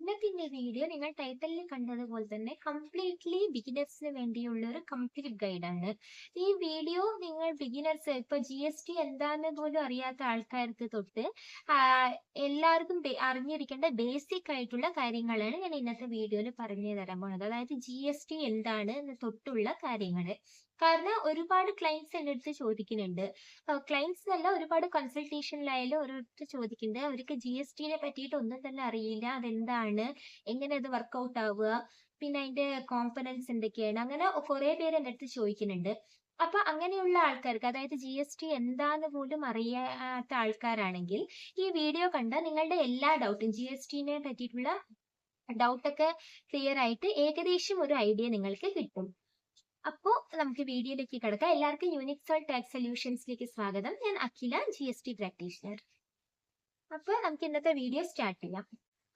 ഇന്നത്തെ വീഡിയോ നിങ്ങൾ ടൈറ്റിലിൽ കണ്ടതുപോലെ തന്നെ കംപ്ലീറ്റ്ലി ബിഗിനേഴ്സിന് വേണ്ടിയുള്ള ഒരു കംപ്ലീറ്റ് ഗൈഡാണ്. ഈ വീഡിയോ നിങ്ങൾ ബിഗിനേഴ്സ് ഇപ്പൊ GST എന്താന്ന് പോലും അറിയാത്ത ആൾക്കാർക്ക് തൊട്ട് എല്ലാവർക്കും അറിഞ്ഞിരിക്കേണ്ട ബേസിക് ആയിട്ടുള്ള കാര്യങ്ങളാണ് ഞാൻ ഇന്നത്തെ വീഡിയോയിൽ പറഞ്ഞു തരാൻ പോകുന്നത്. അതായത് GST എന്താണ് എന്ന് തൊട്ടുള്ള കാര്യങ്ങൾ. കാരണം ഒരുപാട് ക്ലയൻസ് എൻ്റെ അടുത്ത് ചോദിക്കുന്നുണ്ട്. ക്ലയൻസ് എന്നല്ല, ഒരുപാട് കൺസൾട്ടേഷനിലായാലും ഓരോരുത്തർ ചോദിക്കുന്നുണ്ട്. അവർക്ക് GSTനെ പറ്റിയിട്ട് ഒന്നും തന്നെ അറിയില്ല. അതെന്താണ്, എങ്ങനെ അത് വർക്കൗട്ട് ആവുക, പിന്നെ അതിന്റെ കോമ്പണൻസ് എന്തൊക്കെയാണ്, അങ്ങനെ കുറെ പേര് എൻ്റെ അടുത്ത് ചോദിക്കുന്നുണ്ട്. അപ്പൊ അങ്ങനെയുള്ള ആൾക്കാർക്ക്, അതായത് GST എന്താന്ന് പോലും അറിയാത്ത ആൾക്കാരാണെങ്കിൽ ഈ വീഡിയോ കണ്ട നിങ്ങളുടെ എല്ലാ ഡൗട്ടും GSTനെ പറ്റിയിട്ടുള്ള ഡൗട്ടൊക്കെ ക്ലിയർ ആയിട്ട് ഏകദേശം ഒരു ഐഡിയ നിങ്ങൾക്ക് കിട്ടും. അപ്പോൾ നമുക്ക് വീഡിയോയിലേക്ക് കിടക്കാം. എല്ലാവർക്കും യൂണിക്സോൾ ടാക്സ് സൊല്യൂഷൻസിലേക്ക് സ്വാഗതം. ഞാൻ അഖില, GST പ്രാക്ടീഷണർ. അപ്പോൾ നമുക്ക് ഇന്നത്തെ വീഡിയോ സ്റ്റാർട്ട് ചെയ്യാം.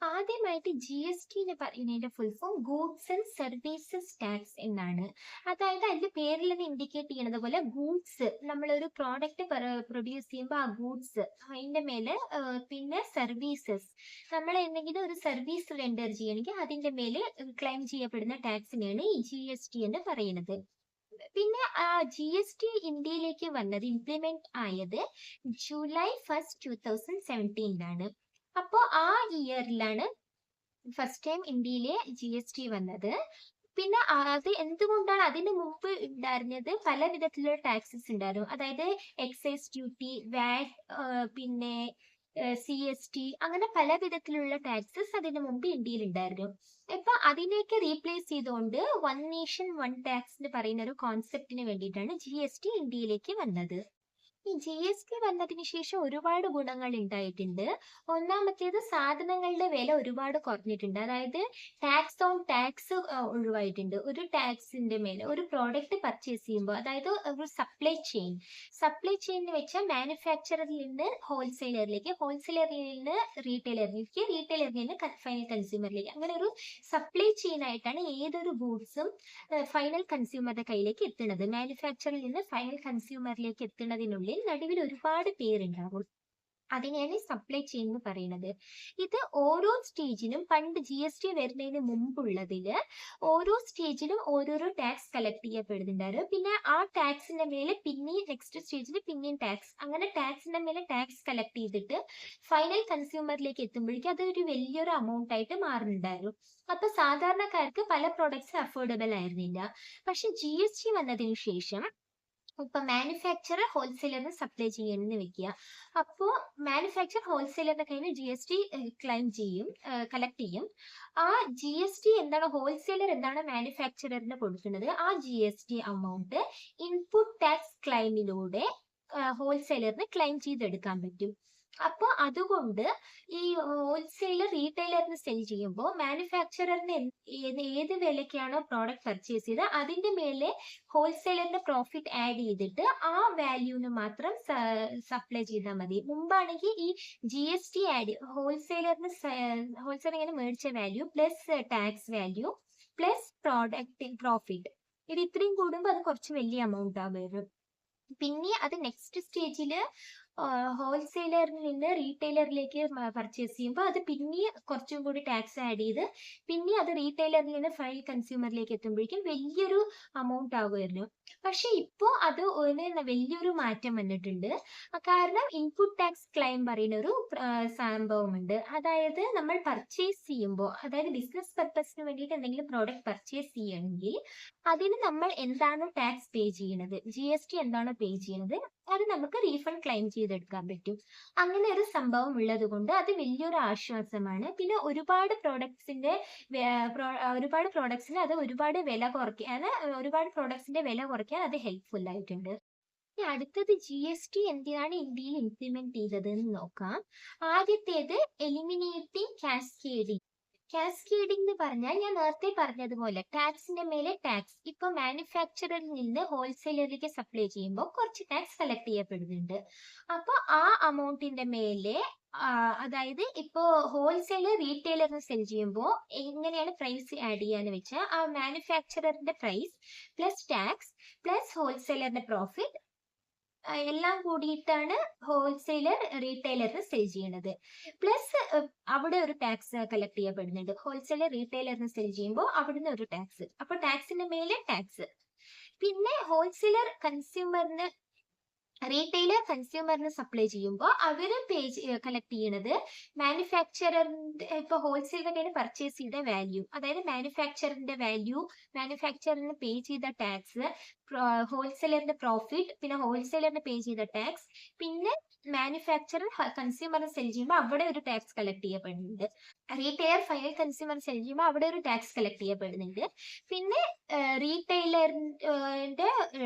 ആദ്യമായിട്ട് GSTനെ പറയുന്നതിന്റെ full form goods and services tax എന്നാണ്. അതായത് അതിന്റെ പേരിൽ തന്നെ ഇൻഡിക്കേറ്റ് ചെയ്യുന്നത് പോലെ ഗൂഡ്സ്, നമ്മളൊരു പ്രോഡക്റ്റ് പ്രൊഡ്യൂസ് ചെയ്യുമ്പോൾ ആ ഗൂഡ്സ് അതിന്റെ മേലെ, പിന്നെ സർവീസസ്, നമ്മൾ എന്തെങ്കിലും ഒരു സർവീസ് റെൻഡർ ചെയ്യണമെങ്കിൽ അതിന്റെ മേലെ ക്ലെയിം ചെയ്യപ്പെടുന്ന ടാക്സിനെയാണ് ഈ GST എന്ന് പറയുന്നത്. പിന്നെ GST ഇന്ത്യയിലേക്ക് വന്നത്, ഇംപ്ലിമെന്റ് ആയത് ജൂലൈ 1, 2017 അപ്പോൾ ആ ഇയറിലാണ് ഫസ്റ്റ് ടൈം ഇന്ത്യയിലെ GST വന്നത്. പിന്നെ അത് എന്തുകൊണ്ടാണ്, അതിന് മുമ്പ് ഉണ്ടായിരുന്നത് പല വിധത്തിലുള്ള ടാക്സസ് ഉണ്ടായിരുന്നു. അതായത് എക്സൈസ് ഡ്യൂട്ടി, വാറ്റ്, പിന്നെ CST, അങ്ങനെ പല വിധത്തിലുള്ള ടാക്സസ് അതിന് മുമ്പ് ഇന്ത്യയിൽ ഉണ്ടായിരുന്നു. ഇപ്പൊ അതിനെയൊക്കെ റീപ്ലേസ് ചെയ്തുകൊണ്ട് വൺ നേഷൻ വൺ ടാക്സ് എന്ന് പറയുന്ന ഒരു കോൺസെപ്റ്റിന് വേണ്ടിയിട്ടാണ് GST ഇന്ത്യയിലേക്ക് വന്നത്. ഈ GST വന്നതിന് ശേഷം ഒരുപാട് ഗുണങ്ങൾ ഉണ്ടായിട്ടുണ്ട്. ഒന്നാമത്തേത്, സാധനങ്ങളുടെ വില ഒരുപാട് കുറഞ്ഞിട്ടുണ്ട്. അതായത് ടാക്സ് ഓൺ ടാക്സ് ഒഴിവായിട്ടുണ്ട്. ഒരു ടാക്സിന്റെ മേലെ ഒരു പ്രോഡക്റ്റ് പർച്ചേസ് ചെയ്യുമ്പോൾ, അതായത് ഒരു സപ്ലൈ ചെയിൻ എന്ന് വെച്ചാൽ മാനുഫാക്ചറിൽ നിന്ന് ഹോൾസെയിലറിലേക്ക്, ഹോൾസെയിലറിൽ നിന്ന് റീറ്റെയിലറിലേക്ക്, റീറ്റെയിലറിൽ നിന്ന് ഫൈനൽ കൺസ്യൂമറിലേക്ക്, അങ്ങനെ ഒരു സപ്ലൈ ചെയിൻ ആയിട്ടാണ് ഏതൊരു ഗൂഡ്സും ഫൈനൽ കൺസ്യൂമറുടെ കയ്യിലേക്ക് എത്തുന്നത്. മാനുഫാക്ചറിൽ നിന്ന് ഫൈനൽ കൺസ്യൂമറിലേക്ക് എത്തുന്നതിനുള്ളിൽ നടുവിൽ ഒരുപാട് പേരുണ്ടാകും. അതിനെയാണ് സപ്ലൈ ചെയിൻ എന്ന് പറയുന്നത്. ഇത് ഓരോ സ്റ്റേജിലും, പണ്ട് GST വരുന്നതിന് മുമ്പുള്ളതില് ഓരോ സ്റ്റേജിലും ഓരോരോ ടാക്സ് കളക്ട് ചെയ്യപ്പെടുന്നുണ്ടായിരുന്നു. പിന്നെ ആ ടാക്സിന്റെ മേലെ പിന്നെയും നെക്സ്റ്റ് സ്റ്റേജിൽ പിന്നെയും ടാക്സ്, അങ്ങനെ ടാക്സിന്റെ മേലെ ടാക്സ് കളക്ട് ചെയ്തിട്ട് ഫൈനൽ കൺസ്യൂമറിലേക്ക് എത്തുമ്പോഴേക്കും അതൊരു വലിയൊരു എമൗണ്ട് ആയിട്ട് മാറുന്നുണ്ടായിരുന്നു. അപ്പൊ സാധാരണക്കാർക്ക് പല പ്രോഡക്ട്സ് അഫോർഡബിൾ ആയിരുന്നില്ല. പക്ഷെ GST വന്നതിന് ശേഷം ഇപ്പൊ മാനുഫാക്ചറർ ഹോൾസെയിലറിന് സപ്ലൈ ചെയ്യണമെന്ന് വെക്കുക. അപ്പോൾ മാനുഫാക്ചർ ഹോൾസെയിലറിന്റെ കയ്യിൽ നിന്ന് GST ക്ലെയിം ചെയ്യും, കളക്ട് ചെയ്യും. ആ GST എന്താണ്, ഹോൾസെയിലർ എന്താണ് മാനുഫാക്ചററിന് കൊടുക്കുന്നത്, ആ GST എമൗണ്ട് ഇൻപുട്ട് ടാക്സ് ക്ലെയിമിലൂടെ ഹോൾസെയിലറിന് ക്ലെയിം ചെയ്തെടുക്കാൻ പറ്റും. അപ്പൊ അതുകൊണ്ട് ഈ ഹോൾസെയിലർ റീറ്റെയിലറിന് സെൽ ചെയ്യുമ്പോൾ മാനുഫാക്ചററിന് ഏത് വിലയ്ക്കാണോ പ്രോഡക്റ്റ് പർച്ചേസ് ചെയ്ത് അതിന്റെ മേലെ ഹോൾസെയിലറിന്റെ പ്രോഫിറ്റ് ആഡ് ചെയ്തിട്ട് ആ വാല്യൂന് മാത്രം സപ്ലൈ ചെയ്താൽ മതി. മുമ്പാണെങ്കിൽ ഈ GST ആഡ്, ഹോൾസെയിലർ ഇങ്ങനെ മേടിച്ച value plus tax value plus product profit, ഇത് ഇത്രയും കൂടുമ്പോൾ അത് കുറച്ച് വലിയ എമൗണ്ട് ആകും. പിന്നെ അത് നെക്സ്റ്റ് സ്റ്റേജില് ഹോൾസെയിലറിൽ നിന്ന് റീറ്റെയിലറിലേക്ക് പർച്ചേസ് ചെയ്യുമ്പോൾ അത് പിന്നെ കുറച്ചും കൂടി ടാക്സ് ആഡ് ചെയ്ത് പിന്നെ അത് റീറ്റെയിലറിൽ നിന്ന് ഫൈനൽ കൺസ്യൂമറിലേക്ക് എത്തുമ്പോഴേക്കും വലിയൊരു എമൗണ്ട് ആകുമായിരുന്നു. പക്ഷെ ഇപ്പോൾ അത് വലിയൊരു മാറ്റം വന്നിട്ടുണ്ട്. കാരണം ഇൻപുട്ട് ടാക്സ് ക്ലെയിം പറയുന്ന ഒരു സംഭവമുണ്ട്. അതായത് നമ്മൾ പർച്ചേസ് ചെയ്യുമ്പോൾ, അതായത് ബിസിനസ് പർപ്പസിന് വേണ്ടിയിട്ട് എന്തെങ്കിലും പ്രോഡക്റ്റ് പർച്ചേസ് ചെയ്യണമെങ്കിൽ അതിന് നമ്മൾ എന്താണോ ടാക്സ് പേ ചെയ്യുന്നത്, GST എന്താണോ പേ ചെയ്യുന്നത്, അത് നമുക്ക് റീഫണ്ട് ക്ലെയിം ചെയ്തെടുക്കാൻ പറ്റും. അങ്ങനെ ഒരു സംഭവം ഉള്ളത് കൊണ്ട് അത് വലിയൊരു ആശ്വാസമാണ്. പിന്നെ ഒരുപാട് പ്രോഡക്ട്സിന് അത് ഒരുപാട് വില കുറയ്ക്കാൻ അത് ഹെൽപ്ഫുൾ ആയിട്ടുണ്ട്. ഇനി അടുത്തത് GST എന്തിനാണ് ഇന്ത്യയിൽ ഇംപ്ലിമെന്റ് ചെയ്തത് എന്ന് നോക്കാം. ആദ്യത്തേത് എലിമിനേറ്റിംഗ് കാസ്കേഡിംഗ്. കാസ്കേഡിംഗ് എന്ന് പറഞ്ഞാൽ ഞാൻ നേരത്തെ പറഞ്ഞതുപോലെ ടാക്സിന്റെ മേലെ ടാക്സ്. ഇപ്പൊ മാനുഫാക്ചറിൽ നിന്ന് ഹോൾസെയിലറിലേക്ക് സപ്ലൈ ചെയ്യുമ്പോൾ കുറച്ച് ടാക്സ് കളക്ട് ചെയ്യപ്പെടുന്നുണ്ട്. അപ്പൊ ആ എമൗണ്ടിന്റെ മേലെ, അതായത് ഇപ്പോ ഹോൾസെയിലർ റീറ്റെയിലറിന് സെൽ ചെയ്യുമ്പോൾ എങ്ങനെയാണ് പ്രൈസ് ആഡ് ചെയ്യാന്ന് വെച്ചാൽ, ആ മാനുഫാക്ചറിന്റെ പ്രൈസ് പ്ലസ് ടാക്സ് പ്ലസ് ഹോൾസെയിലറിന്റെ പ്രോഫിറ്റ് എല്ലാം കൂടിയിട്ടാണ് ഹോൾസെയിലർ റീറ്റെയിലറിന് സെൽ ചെയ്യുന്നത്. പ്ലസ് അവിടെ ഒരു ടാക്സ് കളക്ട് ചെയ്യപ്പെടുന്നുണ്ട്. ഹോൾസെയിലർ റീറ്റെയിലറിന് സെൽ ചെയ്യുമ്പോൾ അവിടുന്ന് ഒരു ടാക്സ്. അപ്പൊ ടാക്സിന്റെ മേലെ ടാക്സ്. പിന്നെ ഹോൾസെയിലർ കൺസ്യൂമറിന് റീറ്റെയിലർ കൺസ്യൂമറിന് സപ്ലൈ ചെയ്യുമ്പോൾ അവര് കളക്ട് ചെയ്യണത് മാനുഫാക്ചറിന്റെ ഇപ്പൊ ഹോൾസെയിലിന്റെ കയ്യിൽ പർച്ചേസ് ചെയ്ത വാല്യൂ, അതായത് മാനുഫാക്ചറിന്റെ വാല്യൂ, മാനുഫാക്ചറിന് പേ ചെയ്ത ടാക്സ്, ഹോൾസെയിലറിന്റെ പ്രോഫിറ്റ്, പിന്നെ ഹോൾസെയിലറിന് പേ ചെയ്ത ടാക്സ്, പിന്നെ മാനുഫാക്ചറർ കൺസ്യൂമറിന് സെൽ ചെയ്യുമ്പോൾ അവിടെ ഒരു ടാക്സ് കളക്ട് ചെയ്യപ്പെടുന്നുണ്ട്. റീറ്റെയിലർ ഫൈനൽ കൺസ്യൂമർ സെൽ ചെയ്യുമ്പോൾ അവിടെ ഒരു ടാക്സ് കളക്ട് ചെയ്യപ്പെടുന്നുണ്ട്. പിന്നെ റീറ്റെയിലറിന്റെ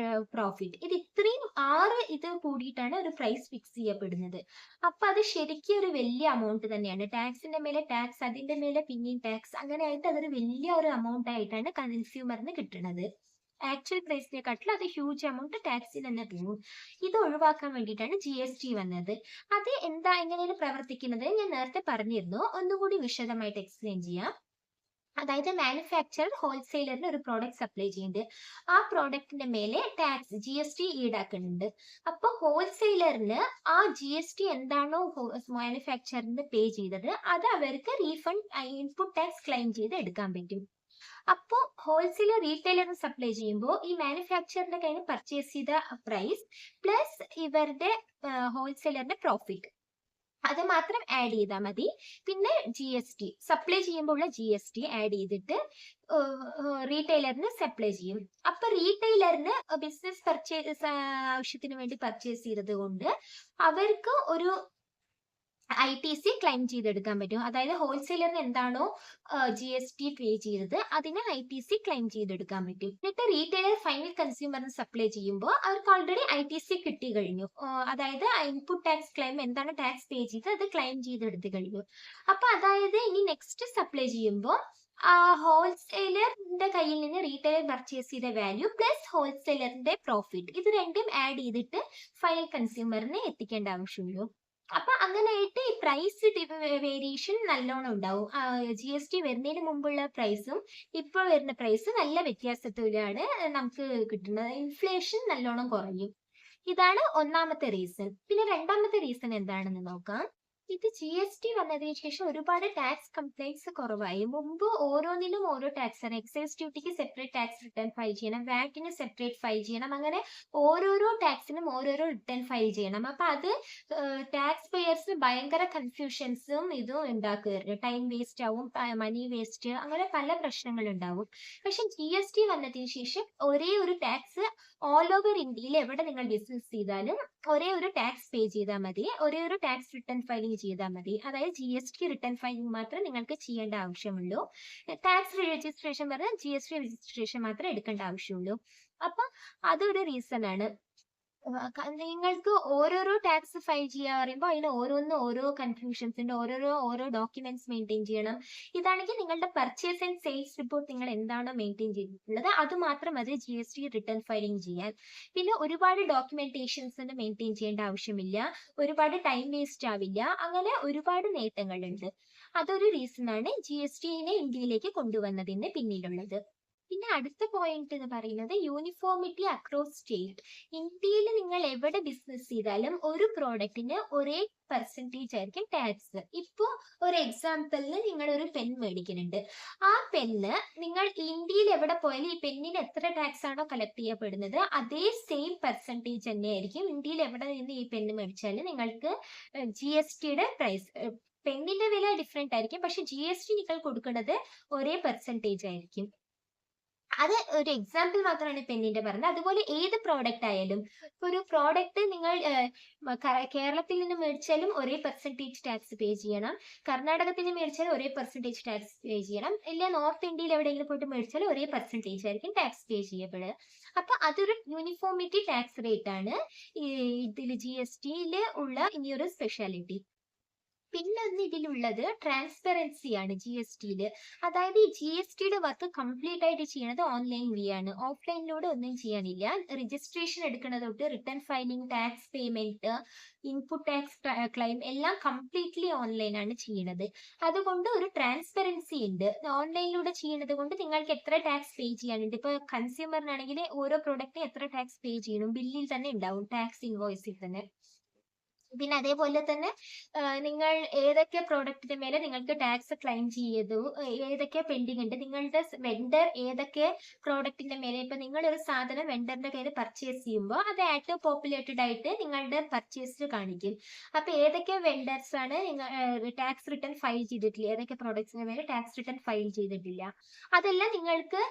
പ്രോഫിറ്റ്, ഇത് ഇത്രയും 6 ഇത് കൂടിയിട്ടാണ് ഒരു പ്രൈസ് ഫിക്സ് ചെയ്യപ്പെടുന്നത്. അപ്പൊ അത് ശരിക്കും ഒരു വലിയ എമൗണ്ട് തന്നെയാണ്. ടാക്സിന്റെ മേലെ ടാക്സ്, അതിന്റെ മേലെ പിന്നെയും ടാക്സ്, അങ്ങനെ ആയിട്ട് അതൊരു വലിയ ഒരു എമൗണ്ട് ആയിട്ടാണ് കൺസ്യൂമറിന് കിട്ടുന്നത്. ആക്ച്വൽ പ്രൈസിനെക്കാട്ടിലും അത് ഹ്യൂജ് എമൗണ്ട് ടാക്സിൽ തന്നെ തോന്നും. ഇത് ഒഴിവാക്കാൻ വേണ്ടിയിട്ടാണ് GST വന്നത്. അത് എങ്ങനെയാണ് പ്രവർത്തിക്കുന്നത് ഞാൻ നേരത്തെ പറഞ്ഞിരുന്നു, ഒന്നുകൂടി വിശദമായിട്ട് എക്സ്പ്ലെയിൻ ചെയ്യാം. അതായത് മാനുഫാക്ചറർ ഹോൾസെയിലറിന് ഒരു പ്രോഡക്റ്റ് സപ്ലൈ ചെയ്യുന്നുണ്ട്. ആ പ്രോഡക്റ്റിന്റെ മേലെ ടാക്സ് GST ഈടാക്കുന്നുണ്ട്. അപ്പൊ ഹോൾസെയിലറിന് ആ GST എന്താണോ മാനുഫാക്ചറിന് പേ ചെയ്തത് അത് അവർക്ക് റീഫണ്ട് ഇൻപുട്ട് ടാക്സ് ക്ലെയിം ചെയ്ത് എടുക്കാൻ പറ്റും. അപ്പോൾ ഹോൾസെയിലർ റീറ്റെയിലറിന് സപ്ലൈ ചെയ്യുമ്പോൾ ഈ മാനുഫാക്ചറിന്റെ കയ്യിൽ പർച്ചേസ് ചെയ്ത പ്രൈസ് പ്ലസ് ഇവരുടെ ഹോൾസെയിലറിന്റെ പ്രോഫിറ്റ് അത് മാത്രം ആഡ് ചെയ്താൽ മതി. പിന്നെ GST സപ്ലൈ ചെയ്യുമ്പോൾ ഉള്ള GST ആഡ് ചെയ്തിട്ട് റീറ്റെയിലറിന് സപ്ലൈ ചെയ്യും. അപ്പൊ റീറ്റെയിലറിന് ബിസിനസ് പർച്ചേസ് ആവശ്യത്തിന് വേണ്ടി പർച്ചേസ് ചെയ്തത് കൊണ്ട് അവർക്ക് ഒരു ITC ക്ലെയിം ചെയ്തെടുക്കാൻ പറ്റും. അതായത് ഹോൾസെയിലറിന് എന്താണോ GST പേ ചെയ്തത് അതിന് ITC ക്ലെയിം ചെയ്തെടുക്കാൻ പറ്റും. എന്നിട്ട് റീറ്റെയിലർ ഫൈനൽ കൺസ്യൂമറിന് സപ്ലൈ ചെയ്യുമ്പോൾ അവർക്ക് ഓൾറെഡി ITC കിട്ടി കഴിഞ്ഞു. അതായത് ഇൻപുട്ട് ടാക്സ് ക്ലെയിം എന്താണ് ടാക്സ് പേ ചെയ്ത് അത് ക്ലെയിം ചെയ്തെടുത്ത് കഴിഞ്ഞു. അപ്പൊ അതായത് ഇനി നെക്സ്റ്റ് സപ്ലൈ ചെയ്യുമ്പോൾ ഹോൾസെയിലറിന്റെ കയ്യിൽ നിന്ന് റീറ്റെയിലർ പർച്ചേസ് ചെയ്ത വാല്യൂ പ്ലസ് ഹോൾസെയിലറിന്റെ പ്രോഫിറ്റ് ഇത് രണ്ടും ആഡ് ചെയ്തിട്ട് ഫൈനൽ കൺസ്യൂമറിന് എത്തിക്കേണ്ട ആവശ്യമുള്ളൂ. അപ്പൊ അങ്ങനെയായിട്ട് ഈ പ്രൈസ് വേരിയേഷൻ നല്ലോണം ഉണ്ടാവും. GST വരുന്നതിന് മുമ്പുള്ള പ്രൈസും ഇപ്പൊ വരുന്ന പ്രൈസ് നല്ല വ്യത്യാസത്തിലാണ് നമുക്ക് കിട്ടുന്നത്. ഇൻഫ്ലേഷൻ നല്ലോണം കുറയും. ഇതാണ് ഒന്നാമത്തെ റീസൺ. പിന്നെ രണ്ടാമത്തെ റീസൺ എന്താണെന്ന് നോക്കാം. ഇത് GST വന്നതിന് ശേഷം ഒരുപാട് ടാക്സ് കംപ്ലൈൻറ്റ്സ് കുറവായി. മുമ്പ് ഓരോന്നിനും ഓരോ ടാക്സ് ആണ്. എക്സൈസ് ഡ്യൂട്ടിക്ക് സെപ്പറേറ്റ് ടാക്സ് റിട്ടേൺ ഫയൽ ചെയ്യണം, വാറ്റിന് സെപ്പറേറ്റ് ഫയൽ ചെയ്യണം, അങ്ങനെ ഓരോരോ ടാക്സിനും ഓരോരോ റിട്ടേൺ ഫയൽ ചെയ്യണം. അപ്പൊ അത് ടാക്സ് പേയേഴ്സിന് ഭയങ്കര കൺഫ്യൂഷൻസും ഇതും ഉണ്ടാക്കുമായിരുന്നു. ടൈം വേസ്റ്റ് ആവും, മണി വേസ്റ്റ്, അങ്ങനെ പല പ്രശ്നങ്ങൾ ഉണ്ടാവും. പക്ഷെ GST വന്നതിന് ശേഷം ഒരേ ഒരു ടാക്സ് ഓൾ ഓവർ ഇന്ത്യയിൽ എവിടെ നിങ്ങൾ ബിസിനസ് ചെയ്താലും ഒരേ ഒരു ടാക്സ് പേ ചെയ്താൽ മതി, ഒരേ ഒരു ടാക്സ് റിട്ടേൺ ഫയലിംഗ് ചെയ്താൽ മതി. അതായത് GST റിട്ടേൺ ഫയലിംഗ് മാത്രം നിങ്ങൾക്ക് ചെയ്യേണ്ട ആവശ്യമുള്ളൂ. ടാക്സ് രജിസ്ട്രേഷൻ പറഞ്ഞാൽ GST രജിസ്ട്രേഷൻ മാത്രമേ എടുക്കേണ്ട ആവശ്യമുള്ളൂ. അപ്പൊ അതൊരു റീസൺ ആണ്. നിങ്ങൾക്ക് ഓരോരോ ടാക്സ് ഫയൽ ചെയ്യാൻ പറയുമ്പോൾ അതിന് ഓരോ കൺഫ്യൂഷൻസ് ഉണ്ട്, ഓരോ ഡോക്യുമെന്റ്സ് മെയിൻറ്റെയിൻ ചെയ്യണം. ഇതാണെങ്കിൽ നിങ്ങളുടെ പർച്ചേസ് ആൻഡ് സെയിൽസ് റിപ്പോർട്ട് നിങ്ങൾ എന്താണോ മെയിൻറ്റെയിൻ ചെയ്തിട്ടുള്ളത് അത് മാത്രം മതി GST റിട്ടേൺ ഫയലിംഗ് ചെയ്യാൻ. പിന്നെ ഒരുപാട് ഡോക്യുമെന്റേഷൻസ് മെയിൻറ്റെയിൻ ചെയ്യേണ്ട ആവശ്യമില്ല, ഒരുപാട് ടൈം വേസ്റ്റ് ആവില്ല, അങ്ങനെ ഒരുപാട് നേട്ടങ്ങളുണ്ട്. അതൊരു റീസൺ ആണ് GSTനെ ഇന്ത്യയിലേക്ക് കൊണ്ടുവന്നതിന് പിന്നിലുള്ളത്. പിന്നെ അടുത്ത പോയിന്റ് എന്ന് പറയുന്നത് യൂണിഫോമിറ്റി അക്രോസ് സ്റ്റേറ്റ്. ഇന്ത്യയിൽ നിങ്ങൾ എവിടെ ബിസിനസ് ചെയ്താലും ഒരു പ്രോഡക്റ്റിന് ഒരേ പെർസെൻറ്റേജ് ആയിരിക്കും ടാക്സ്. ഇപ്പോൾ ഒരു എക്സാമ്പിളിന് നിങ്ങൾ ഒരു പെൻ മേടിക്കുന്നുണ്ട്. ആ പെന്ന് നിങ്ങൾ ഇന്ത്യയിൽ എവിടെ പോയാലും ഈ പെന്നിന് എത്ര ടാക്സ് ആണോ കളക്ട് ചെയ്യപ്പെടുന്നത് അതേ സെയിം പെർസെൻറ്റേജ് തന്നെയായിരിക്കും ഇന്ത്യയിൽ എവിടെ നിന്ന് ഈ പെന്ന് മേടിച്ചാലും നിങ്ങൾക്ക് GSTയുടെ പ്രൈസ്. പെന്നിന്റെ വില ഡിഫറെന്റ് ആയിരിക്കും, പക്ഷെ GST നിങ്ങൾ കൊടുക്കുന്നത് ഒരേ പെർസെൻറ്റേജ് ആയിരിക്കും. അത് ഒരു എക്സാമ്പിൾ മാത്രമാണ് പെന്നിന്റെ പറഞ്ഞത്. അതുപോലെ ഏത് പ്രോഡക്റ്റ് ആയാലും, ഒരു പ്രോഡക്റ്റ് നിങ്ങൾ കേരളത്തിൽ നിന്ന് മേടിച്ചാലും ഒരേ പെർസെൻറ്റേജ് ടാക്സ് പേ ചെയ്യണം, കർണാടകത്തിൽ നിന്ന് മേടിച്ചാലും ഒരേ പെർസെൻറ്റേജ് ടാക്സ് പേ ചെയ്യണം, ഇല്ല നോർത്ത് ഇന്ത്യയിൽ എവിടെയെങ്കിലും പോയിട്ട് മേടിച്ചാലും ഒരേ പെർസെൻറ്റേജ് ആയിരിക്കും ടാക്സ് പേ ചെയ്യപ്പെടുക. അപ്പൊ അതൊരു യൂണിഫോമിറ്റി ടാക്സ് റേറ്റ് ആണ് ഇതിൽ GSTയിൽ ഉള്ള ഇനിയൊരു സ്പെഷ്യാലിറ്റി. പിന്നെ ഇതിലുള്ളത് ട്രാൻസ്പെറൻസി ആണ് GST-യില്. അതായത് ഈ GST-യുടെ വർക്ക് കംപ്ലീറ്റ് ആയിട്ട് ചെയ്യുന്നത് ഓൺലൈൻ വഴി ആണ്. ഓഫ്ലൈനിലൂടെ ഒന്നും ചെയ്യാനില്ല. രജിസ്ട്രേഷൻ എടുക്കുന്നത് തൊട്ട് return filing, tax payment, input tax claim എല്ലാം കംപ്ലീറ്റ്ലി ഓൺലൈൻ ആണ് ചെയ്യുന്നത്. അതുകൊണ്ട് ഒരു ട്രാൻസ്പെറൻസി ഉണ്ട്. ഓൺലൈനിലൂടെ ചെയ്യുന്നത് കൊണ്ട് നിങ്ങൾക്ക് എത്ര ടാക്സ് പേ ചെയ്യാനുണ്ട്. ഇപ്പൊ കൺസ്യൂമറിനാണെങ്കിൽ ഓരോ പ്രോഡക്റ്റിന് എത്ര ടാക്സ് പേ ചെയ്യണം ബില്ലിൽ തന്നെ ഉണ്ടാവും, ടാക്സ് ഇൻവോയ്സിൽ തന്നെ. പിന്നെ അതേപോലെ തന്നെ നിങ്ങൾ ഏതൊക്കെ പ്രോഡക്റ്റിന്റെ മേലെ നിങ്ങൾക്ക് ടാക്സ് ക്ലെയിം ചെയ്തു, ഏതൊക്കെ പെൻഡിങ് ഉണ്ട്, നിങ്ങളുടെ വെണ്ടർ ഏതൊക്കെ പ്രോഡക്റ്റിന്റെ മേലെ, ഇപ്പൊ നിങ്ങൾ ഒരു സാധനം വെണ്ടറിന്റെ കയ്യിൽ പർച്ചേസ് ചെയ്യുമ്പോൾ അത് ആഡ് പോപ്പുലേറ്റഡ് ആയിട്ട് നിങ്ങളുടെ പർച്ചേസിൽ കാണിക്കും. അപ്പൊ ഏതൊക്കെ വെണ്ടേഴ്സ് ആണ് നിങ്ങൾ ടാക്സ് റിട്ടേൺ ഫയൽ ചെയ്തിട്ടില്ല, ഏതൊക്കെ പ്രോഡക്ട്സിന്റെ മേലെ ടാക്സ് റിട്ടേൺ ഫയൽ ചെയ്തിട്ടില്ല, അതെല്ലാം നിങ്ങൾക്ക്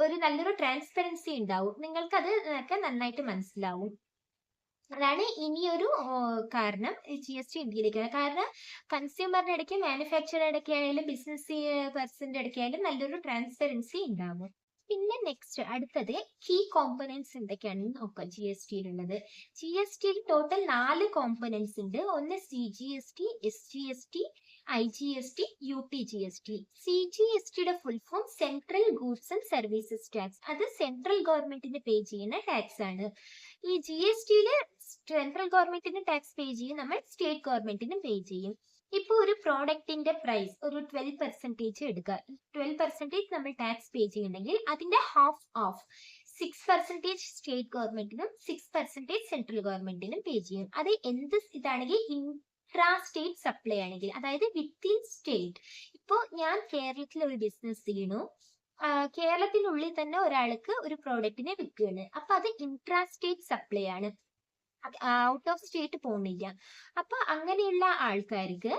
ഒരു നല്ലൊരു ട്രാൻസ്പെറൻസി ഉണ്ടാവും. നിങ്ങൾക്ക് അത് നന്നായിട്ട് മനസ്സിലാവും. അതാണ് ഇനിയൊരു കാരണം GST ഇന്ത്യയിലേക്ക്. കാരണം കൺസ്യൂമറിന്റെ ഇടയ്ക്ക്, മാനുഫാക്ചറിന്റെ ഇടയ്ക്ക് ആയാലും, ബിസിനസ് പേഴ്സന്റെ ഇടയ്ക്കായാലും നല്ലൊരു ട്രാൻസ്പെറൻസി ഉണ്ടാവും. പിന്നെ നെക്സ്റ്റ് അടുത്തത് കീ കോമ്പണൻസ് എന്തൊക്കെയാണെന്ന് നോക്കാം GST-യിലുള്ളത്. GST-യിൽ ടോട്ടൽ 4 കോമ്പണൻസ് ഉണ്ട്. ഒന്ന് CGST, SGST, IGST, UTGST. CGST-യുടെ full form central goods and services tax. അത് സെൻട്രൽ ഗവൺമെന്റിന് പേ ചെയ്യുന്ന ടാക്സ് ആണ്. ഈ GST-യില് സെൻട്രൽ ഗവൺമെന്റിന് ടാക്സ് പേ ചെയ്യും, നമ്മൾ സ്റ്റേറ്റ് ഗവൺമെന്റിനും പേ ചെയ്യും. ഇപ്പൊ ഒരു പ്രോഡക്റ്റിന്റെ പ്രൈസ് ഒരു 12% എടുക്കുക. 12% നമ്മൾ ടാക്സ് പേ ചെയ്യണമെങ്കിൽ അതിന്റെ ഹാഫ് ഓഫ് 6% സ്റ്റേറ്റ് ഗവൺമെന്റിനും 6% സെൻട്രൽ ഗവൺമെന്റിനും പേ ചെയ്യും. അത് എന്ത് ഇതാണെങ്കിൽ ഇൻട്രാ സ്റ്റേറ്റ് സപ്ലൈ ആണെങ്കിൽ, അതായത് വിത്തിൻ സ്റ്റേറ്റ്. ഇപ്പോ ഞാൻ കേരളത്തിൽ ഒരു ബിസിനസ് ചെയ്യണു, കേരളത്തിനുള്ളിൽ തന്നെ ഒരാൾക്ക് ഒരു പ്രോഡക്റ്റിനെ വിൽക്കുകയാണ്. അപ്പൊ അത് ഇൻട്രാ സ്റ്റേറ്റ് സപ്ലൈ ആണ്, ഔട്ട് ഓഫ് സ്റ്റേറ്റ് പോകുന്നില്ല. അപ്പൊ അങ്ങനെയുള്ള ആൾക്കാർക്ക്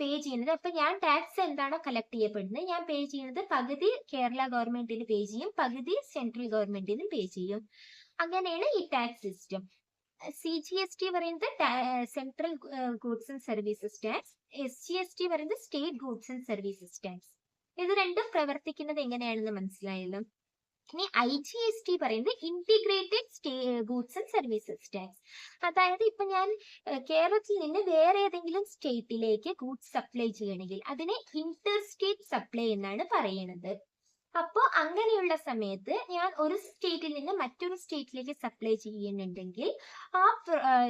പേ ചെയ്യുന്നത്, അപ്പൊ ഞാൻ ടാക്സ് എന്താണോ കളക്ട് ചെയ്യപ്പെടുന്നത്, ഞാൻ പേ ചെയ്യുന്നത് പകുതി കേരള ഗവൺമെന്റിന് പേ ചെയ്യും, പകുതി സെൻട്രൽ ഗവൺമെന്റിന് പേ ചെയ്യും. അങ്ങനെയാണ് ഈ ടാക്സ് സിസ്റ്റം. CGST പറയുന്നത് central goods and services tax, SGST പറയുന്നത് state goods and services tax. ഇത് രണ്ടും പ്രവർത്തിക്കുന്നത് എങ്ങനെയാണെന്ന് മനസ്സിലായല്ലോ. ഇനി IGST പറയുന്നത് integrated goods and services tax. അതായത് ഇപ്പൊ ഞാൻ കേരളത്തിൽ നിന്ന് വേറെ ഏതെങ്കിലും സ്റ്റേറ്റിലേക്ക് ഗൂഡ്സ് സപ്ലൈ ചെയ്യണമെങ്കിൽ അതിനെ ഇന്റർ സ്റ്റേറ്റ് സപ്ലൈ എന്നാണ് പറയുന്നത്. അപ്പോൾ അങ്ങനെയുള്ള സമയത്ത് ഞാൻ ഒരു സ്റ്റേറ്റിൽ നിന്ന് മറ്റൊരു സ്റ്റേറ്റിലേക്ക് സപ്ലൈ ചെയ്യുന്നുണ്ടെങ്കിൽ ആ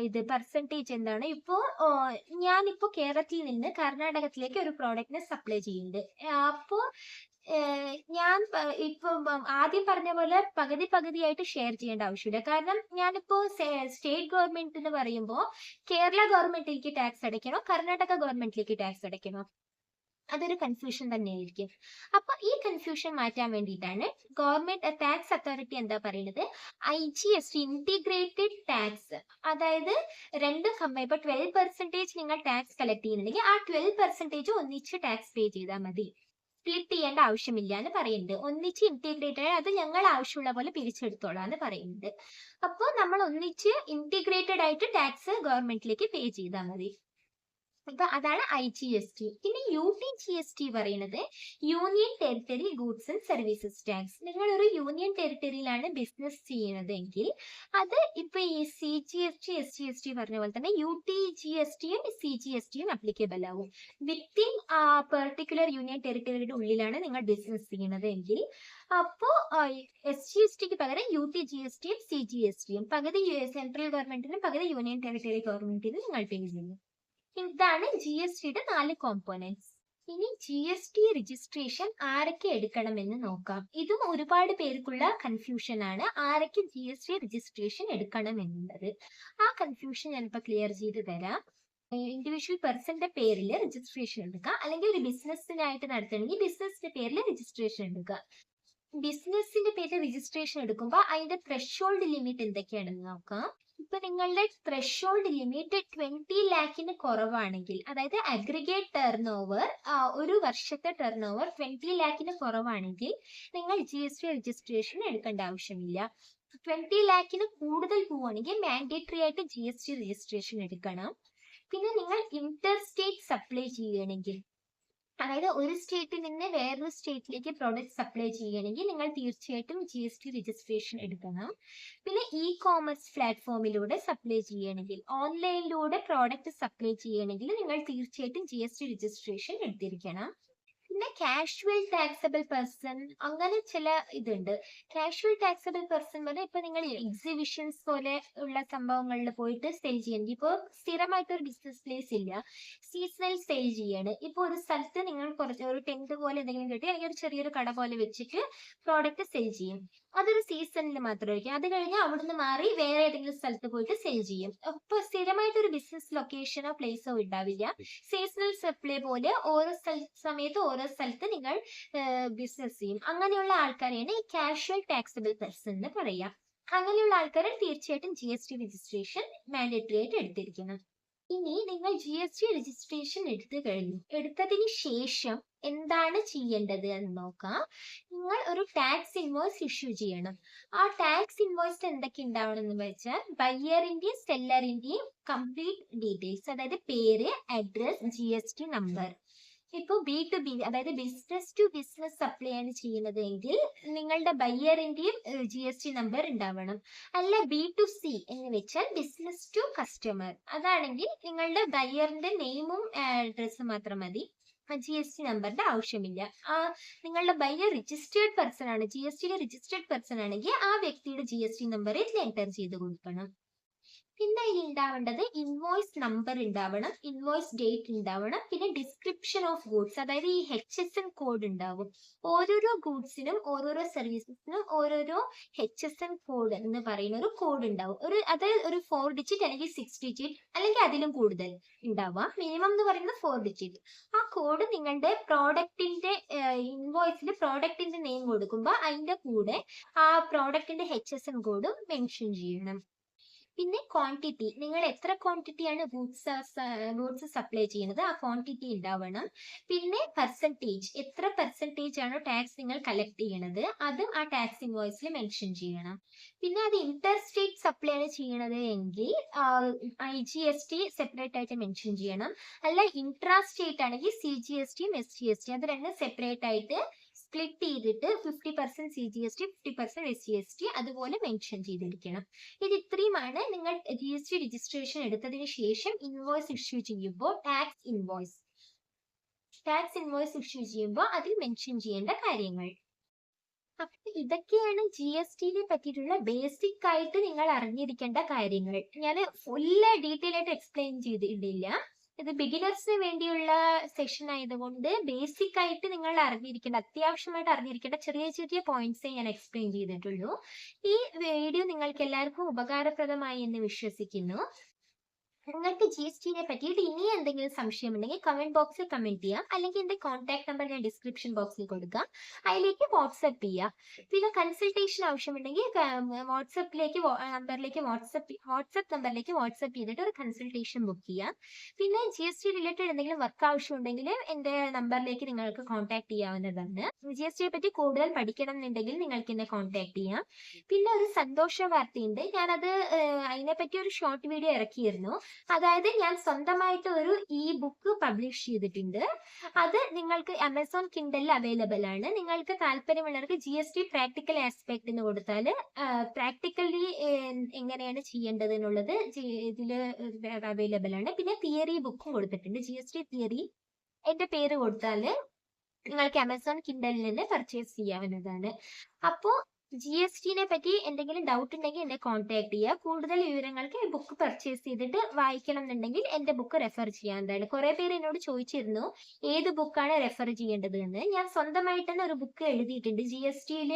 ഇത് പെർസെൻറ്റേജ് എന്താണ്. ഇപ്പോൾ ഞാനിപ്പോൾ കേരളത്തിൽ നിന്ന് കർണാടകത്തിലേക്ക് ഒരു പ്രോഡക്റ്റിനെ സപ്ലൈ ചെയ്യുന്നുണ്ട്. അപ്പോൾ ഞാൻ ഇപ്പൊ ആദ്യം പറഞ്ഞ പോലെ പകുതി പകുതിയായിട്ട് ഷെയർ ചെയ്യേണ്ട ആവശ്യമില്ല. കാരണം ഞാനിപ്പോ സ്റ്റേറ്റ് ഗവൺമെന്റ് എന്ന് പറയുമ്പോൾ കേരള ഗവൺമെന്റിലേക്ക് ടാക്സ് അടയ്ക്കണോ, കർണാടക ഗവൺമെന്റിലേക്ക് ടാക്സ് അടയ്ക്കണോ, അതൊരു കൺഫ്യൂഷൻ തന്നെയായിരിക്കും. അപ്പൊ ഈ കൺഫ്യൂഷൻ മാറ്റാൻ വേണ്ടിയിട്ടാണ് ഗവൺമെന്റ് ടാക്സ് അതോറിറ്റി എന്താ പറയുന്നത്, IGST ഇന്റിഗ്രേറ്റഡ് ടാക്സ്. അതായത് രണ്ടും കമ്പയർ, ഇപ്പൊ 12% നിങ്ങൾ ടാക്സ് കളക്ട് ചെയ്യുന്നുണ്ടെങ്കിൽ ആ 12% ഒന്നിച്ച് ടാക്സ് പേ ചെയ്താൽ മതി, സ്പ്ലിറ്റ് ചെയ്യേണ്ട ആവശ്യമില്ല എന്ന് പറയുന്നുണ്ട്. ഒന്നിച്ച് ഇന്റിഗ്രേറ്റഡ്, അത് ഞങ്ങൾ ആവശ്യമുള്ള പോലെ പിരിച്ചെടുത്തോളാം എന്ന് പറയുന്നുണ്ട്. അപ്പോൾ നമ്മൾ ഒന്നിച്ച് ഇന്റിഗ്രേറ്റഡ് ആയിട്ട് ടാക്സ് ഗവൺമെന്റിലേക്ക് പേ ചെയ്താൽ മതി. അപ്പൊ അതാണ് IGST. പിന്നെ UTGST പറയുന്നത് union territory goods and services tax. നിങ്ങൾ ഒരു യൂണിയൻ ടെറിട്ടറിയിലാണ് ബിസിനസ് ചെയ്യുന്നതെങ്കിൽ അത് ഇപ്പൊ ഈ CGST, SGST പറഞ്ഞ പോലെ തന്നെ UTGSTയും CGSTയും അപ്ലിക്കബിൾ ആവും. വിത്തിൻ പെർട്ടിക്കുലർ യൂണിയൻ ടെറിട്ടറിയുടെ ഉള്ളിലാണ് നിങ്ങൾ ബിസിനസ് ചെയ്യുന്നത് എങ്കിൽ അപ്പോ SGSTക്ക് പകരം UTGSTയും CGSTയും പകുതി സെൻട്രൽ ഗവൺമെന്റിനും പകുതി യൂണിയൻ ടെറിട്ടറി ഗവൺമെന്റിനും നിങ്ങൾ പേ ചെയ്യും. ഇതാണ് GST-യുടെ 4 കോമ്പോണൻസ്. ഇനി GST രജിസ്ട്രേഷൻ ആരൊക്കെ എടുക്കണമെന്ന് നോക്കാം. ഇതും ഒരുപാട് പേർക്കുള്ള കൺഫ്യൂഷൻ ആണ്, ആരൊക്കെ GST രജിസ്ട്രേഷൻ എടുക്കണം എന്നുള്ളത്. ആ കൺഫ്യൂഷൻ ഞാനിപ്പോൾ ക്ലിയർ ചെയ്ത് തരാം. ഇൻഡിവിജ്വൽ പേഴ്സന്റെ പേരിൽ രജിസ്ട്രേഷൻ എടുക്കുക, അല്ലെങ്കിൽ ഒരു ബിസിനസ്സിനായിട്ട് നടത്തണമെങ്കിൽ ബിസിനസിന്റെ പേരിൽ രജിസ്ട്രേഷൻ എടുക്കുക. ബിസിനസിന്റെ പേരിൽ രജിസ്ട്രേഷൻ എടുക്കുമ്പോൾ അതിന്റെ ത്രെഷോൾഡ് ലിമിറ്റ് എന്തൊക്കെയാണെന്ന് നോക്കാം. ഇപ്പൊ നിങ്ങളുടെ ത്രെഷോൾഡ് ലിമിറ്റ് 20 ലാഖിന് കുറവാണെങ്കിൽ, അതായത് അഗ്രിഗേറ്റ് ടേൺ ഓവർ, ഒരു വർഷത്തെ ടേൺ ഓവർ 20 ലാഖിന് കുറവാണെങ്കിൽ നിങ്ങൾ GST രജിസ്ട്രേഷൻ എടുക്കേണ്ട ആവശ്യമില്ല. 20 ലാഖിന് കൂടുതൽ പോവുകയാണെങ്കിൽ മാൻഡേറ്ററി ആയിട്ട് GST രജിസ്ട്രേഷൻ എടുക്കണം. പിന്നെ നിങ്ങൾ ഇന്റർ സ്റ്റേറ്റ് സപ്ലൈ ചെയ്യുകയാണെങ്കിൽ, അതായത് ഒരു സ്റ്റേറ്റിൽ നിന്ന് വേറൊരു സ്റ്റേറ്റിലേക്ക് പ്രോഡക്റ്റ് സപ്ലൈ ചെയ്യണമെങ്കിൽ നിങ്ങൾ തീർച്ചയായിട്ടും GST രജിസ്ട്രേഷൻ എടുക്കണം. പിന്നെ കോമേഴ്സ് പ്ലാറ്റ്ഫോമിലൂടെ സപ്ലൈ ചെയ്യണമെങ്കിൽ, ഓൺലൈനിലൂടെ പ്രോഡക്റ്റ് സപ്ലൈ ചെയ്യണമെങ്കിൽ നിങ്ങൾ തീർച്ചയായിട്ടും GST രജിസ്ട്രേഷൻ എടുത്തിരിക്കണം. പിന്നെ കാഷ്വൽ ടാക്സബിൾ പേഴ്സൺ, അങ്ങനെ ചില ഇതുണ്ട്. കാഷ്വൽ ടാക്സബിൾ പേഴ്സൺ പോലെ ഇപ്പൊ നിങ്ങൾ എക്സിബിഷൻസ് പോലെ ഉള്ള സംഭവങ്ങളിൽ പോയിട്ട് സെൽ ചെയ്യണമെങ്കിൽ, ഇപ്പോൾ സ്ഥിരമായിട്ട് ഒരു ബിസിനസ് പ്ലേസ് ഇല്ല, സീസണൽ സെയിൽ ചെയ്യാണ്. ഇപ്പൊ ഒരു സ്ഥലത്ത് നിങ്ങൾ കുറച്ച് ഒരു ടെന്റ് പോലെ എന്തെങ്കിലും കെട്ടി അല്ലെങ്കിൽ ഒരു ചെറിയൊരു കട പോലെ വെച്ചിട്ട് പ്രോഡക്റ്റ് സെയിൽ ചെയ്യും. അതൊരു സീസണിൽ മാത്രമായിരിക്കും. അത് കഴിഞ്ഞ് അവിടുന്ന് മാറി വേറെ ഏതെങ്കിലും സ്ഥലത്ത് പോയിട്ട് സെയിൽ ചെയ്യും. അപ്പൊ സ്ഥിരമായിട്ട് ഒരു ബിസിനസ് ലൊക്കേഷനോ പ്ലേസോ ഉണ്ടാവില്ല. സീസണൽ സപ്ലൈ പോലെ ഓരോ സമയത്ത് ഓരോ സ്ഥലത്ത് നിങ്ങൾ ബിസിനസ് ചെയ്യും. അങ്ങനെയുള്ള ആൾക്കാരെയാണ് ഈ കാഷ്വൽ ടാക്സബിൾ പേഴ്സൺ എന്ന് പറയാം. അങ്ങനെയുള്ള ആൾക്കാർ തീർച്ചയായിട്ടും GST രജിസ്ട്രേഷൻ മാൻഡേറ്ററി ആയിട്ട് എടുത്തിരിക്കണം. ഇനി നിങ്ങൾ GST രജിസ്ട്രേഷൻ എടുത്തതിന് ശേഷം എന്താണ് ചെയ്യേണ്ടത് എന്ന് നോക്കാം. നിങ്ങൾ ഒരു ടാക്സ് ഇൻവോയ്സ് ഇഷ്യൂ ചെയ്യണം. ആ ടാക്സ് ഇൻവോയ്സിൽ എന്തൊക്കെ ഉണ്ടാവണം എന്ന് വെച്ചാൽ ബയ്യറിന്റെയും സെല്ലറിന്റെയും കംപ്ലീറ്റ് ഡീറ്റെയിൽസ്, അതായത് പേര്, അഡ്രസ്, GST നമ്പർ. ഇപ്പോൾ B2B, അതായത് ബിസിനസ് ടു ബിസിനസ് സപ്ലൈ ആണ് ചെയ്യുന്നത് എങ്കിൽ നിങ്ങളുടെ ബയ്യറിന്റെയും GST നമ്പർ ഉണ്ടാവണം. അല്ല B2C എന്ന് വെച്ചാൽ ബിസിനസ് ടു കസ്റ്റമർ, അതാണെങ്കിൽ നിങ്ങളുടെ ബയ്യറിന്റെ നെയിമും അഡ്രസ്സും മാത്രം മതി, GST നമ്പറിന്റെ ആവശ്യമില്ല. നിങ്ങളുടെ ബയ്യർ രജിസ്റ്റേർഡ് പേഴ്സൺ ആണ്, GST രജിസ്റ്റേർഡ് പേഴ്സൺ ആണെങ്കിൽ ആ വ്യക്തിയുടെ GST നമ്പർ ഇതിൽ എൻ്റർ ചെയ്ത് കൊടുക്കണം. പിന്നെ ഇതിൽ ഉണ്ടാവേണ്ടത് ഇൻവോയ്സ് നമ്പർ ഉണ്ടാവണം, ഇൻവോയ്സ് ഡേറ്റ് ഉണ്ടാവണം, പിന്നെ ഡിസ്ക്രിപ്ഷൻ ഓഫ് ഗൂഡ്സ്, അതായത് ഈ HSN കോഡ് ഉണ്ടാവും. ഓരോരോ ഗൂഡ്സിനും ഓരോരോ സർവീസസിനും ഓരോരോ HSN കോഡ് എന്ന് പറയുന്ന ഒരു കോഡ് ഉണ്ടാവും. അതായത് ഒരു 4 ഡിജിറ്റ് അല്ലെങ്കിൽ 6 ഡിജിറ്റ് അല്ലെങ്കിൽ അതിലും കൂടുതൽ ഉണ്ടാവാം. മിനിമം എന്ന് പറയുന്നത് 4 ഡിജിറ്റ്. ആ കോഡ് നിങ്ങളുടെ പ്രോഡക്റ്റിന്റെ ഇൻവോയ്സിൽ പ്രോഡക്റ്റിന്റെ നെയിം കൊടുക്കുമ്പോൾ അതിന്റെ കൂടെ ആ പ്രോഡക്റ്റിന്റെ HSN കോഡും മെൻഷൻ ചെയ്യണം. പിന്നെ ക്വാണ്ടിറ്റി, നിങ്ങൾ എത്ര ക്വാണ്ടിറ്റിയാണ് ഗൂഡ്സ് സപ്ലൈ ചെയ്യുന്നത് ആ ക്വാണ്ടിറ്റി ഉണ്ടാവണം. പിന്നെ പെർസെൻറ്റേജ്, എത്ര പെർസെൻറ്റേജ് ആണോ ടാക്സ് നിങ്ങൾ കളക്ട് ചെയ്യണത് അത് ആ ടാക്സ് ഇൻവോയ്സിൽ മെൻഷൻ ചെയ്യണം. പിന്നെ അത് ഇന്റർ സ്റ്റേറ്റ് സപ്ലൈ ആണ് ചെയ്യണത് എങ്കിൽ IGST സെപ്പറേറ്റ് ആയിട്ട് മെൻഷൻ ചെയ്യണം. അല്ല ഇൻട്രാ സ്റ്റേറ്റ് ആണെങ്കിൽ CGST SGST അത് രണ്ടും സെപ്പറേറ്റ് ആയിട്ട് സ്പ്ലിറ്റ് ചെയ്തിട്ട് 50% CGST 50% SGST അതുപോലെ മെൻഷൻ ചെയ്തിരിക്കണം. ഇത് ഇത്രയുമാണ് നിങ്ങൾ GST രജിസ്ട്രേഷൻ എടുത്തതിന് ശേഷം ഇൻവോയ്സ് ഇഷ്യൂ ചെയ്യുമ്പോൾ ടാക്സ് ഇൻവോയ്സ് ഇഷ്യൂ ചെയ്യുമ്പോൾ അതിൽ മെൻഷൻ ചെയ്യേണ്ട കാര്യങ്ങൾ. അപ്പൊ ഇതൊക്കെയാണ് GSTനെ പറ്റിയിട്ടുള്ള ബേസിക് ആയിട്ട് നിങ്ങൾ അറിഞ്ഞിരിക്കേണ്ട കാര്യങ്ങൾ. ഞാൻ ഫുള്ള് ഡീറ്റെയിൽ ആയിട്ട് എക്സ്പ്ലെയിൻ ചെയ്തിട്ടില്ല. ഇത് ബിഗിനേഴ്സിന് വേണ്ടിയുള്ള സെഷൻ ആയതുകൊണ്ട് ബേസിക് ആയിട്ട് നിങ്ങൾ അത്യാവശ്യമായിട്ട് അറിഞ്ഞിരിക്കേണ്ട ചെറിയ ചെറിയ പോയിന്റ്സേ ഞാൻ എക്സ്പ്ലെയിൻ ചെയ്തിട്ടുള്ളൂ. ഈ വീഡിയോ നിങ്ങൾക്ക് എല്ലാവർക്കും ഉപകാരപ്രദമായി എന്ന് വിശ്വസിക്കുന്നു. നിങ്ങൾക്ക് GSTനെ പറ്റിയിട്ട് ഇനി എന്തെങ്കിലും സംശയം ഉണ്ടെങ്കിൽ കമന്റ് ബോക്സിൽ കമന്റ് ചെയ്യാം, അല്ലെങ്കിൽ എന്റെ കോൺടാക്ട് നമ്പർ ഞാൻ ഡിസ്ക്രിപ്ഷൻ ബോക്സിൽ കൊടുക്കാം, അതിലേക്ക് വാട്സപ്പ് ചെയ്യാം. പിന്നെ കൺസൾട്ടേഷൻ ആവശ്യമുണ്ടെങ്കിൽ വാട്സപ്പ് നമ്പറിലേക്ക് വാട്സപ്പ് ചെയ്തിട്ട് ഒരു കൺസൾട്ടേഷൻ ബുക്ക് ചെയ്യാം. പിന്നെ GST റിലേറ്റഡ് എന്തെങ്കിലും വർക്ക് ആവശ്യമുണ്ടെങ്കിൽ എന്റെ നമ്പറിലേക്ക് നിങ്ങൾക്ക് കോൺടാക്ട് ചെയ്യാവുന്നതാണ്. GSTയെ പറ്റി കൂടുതൽ പഠിക്കണം എന്നുണ്ടെങ്കിൽ നിങ്ങൾക്ക് എന്നെ കോൺടാക്ട് ചെയ്യാം. പിന്നെ ഒരു സന്തോഷ വാർത്തയുണ്ട്, ഞാനത് അതിനെപ്പറ്റി ഒരു ഷോർട്ട് വീഡിയോ ഇറക്കിയിരുന്നു. അതായത് ഞാൻ സ്വന്തമായിട്ട് ഒരു ബുക്ക് പബ്ലിഷ് ചെയ്തിട്ടുണ്ട്. അത് നിങ്ങൾക്ക് Amazon Kindle അവൈലബിൾ ആണ്. നിങ്ങൾക്ക് താല്പര്യമുള്ളവർക്ക് GST പ്രാക്ടിക്കൽ ആസ്പെക്ട് എന്ന് കൊടുത്താൽ പ്രാക്ടിക്കലി എങ്ങനെയാണ് ചെയ്യേണ്ടത് എന്നുള്ളത് ഇതിൽ അവൈലബിൾ ആണ്. പിന്നെ തിയറി ബുക്കും കൊടുത്തിട്ടുണ്ട്, GST തിയറി. എന്റെ പേര് കൊടുത്താൽ നിങ്ങൾക്ക് Amazon Kindle നിന്ന് പർച്ചേസ് ചെയ്യാവുന്നതാണ്. അപ്പോൾ GSTനെ പറ്റി എന്തെങ്കിലും ഡൗട്ട് ഉണ്ടെങ്കിൽ എന്നെ കോൺടാക്ട് ചെയ്യുക. കൂടുതൽ വിവരങ്ങൾക്ക് ബുക്ക് പർച്ചേസ് ചെയ്തിട്ട് വായിക്കണം എന്നുണ്ടെങ്കിൽ എന്റെ ബുക്ക് റെഫർ ചെയ്യാവുന്നതാണ്. കുറെ പേര് എന്നോട് ചോദിച്ചിരുന്നു ഏത് ബുക്കാണ് റെഫർ ചെയ്യേണ്ടത് എന്ന്. ഞാൻ സ്വന്തമായിട്ട് തന്നെ ഒരു ബുക്ക് എഴുതിയിട്ടുണ്ട് GSTയിൽ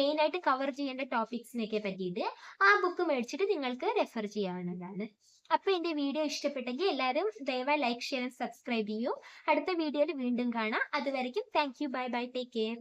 മെയിൻ ആയിട്ട് കവർ ചെയ്യേണ്ട ടോപ്പിക്സിനൊക്കെ പറ്റിയിട്ട്. ആ ബുക്ക് മേടിച്ചിട്ട് നിങ്ങൾക്ക് റെഫർ ചെയ്യാവുന്നതാണ്. അപ്പൊ എന്റെ വീഡിയോ ഇഷ്ടപ്പെട്ടെങ്കിൽ എല്ലാവരും ദയവായി ലൈക്ക്, ഷെയർ, സബ്സ്ക്രൈബ് ചെയ്യൂ. അടുത്ത വീഡിയോയിൽ വീണ്ടും കാണാം. അതുവരെയ്ക്കും thank you, bye bye, take care.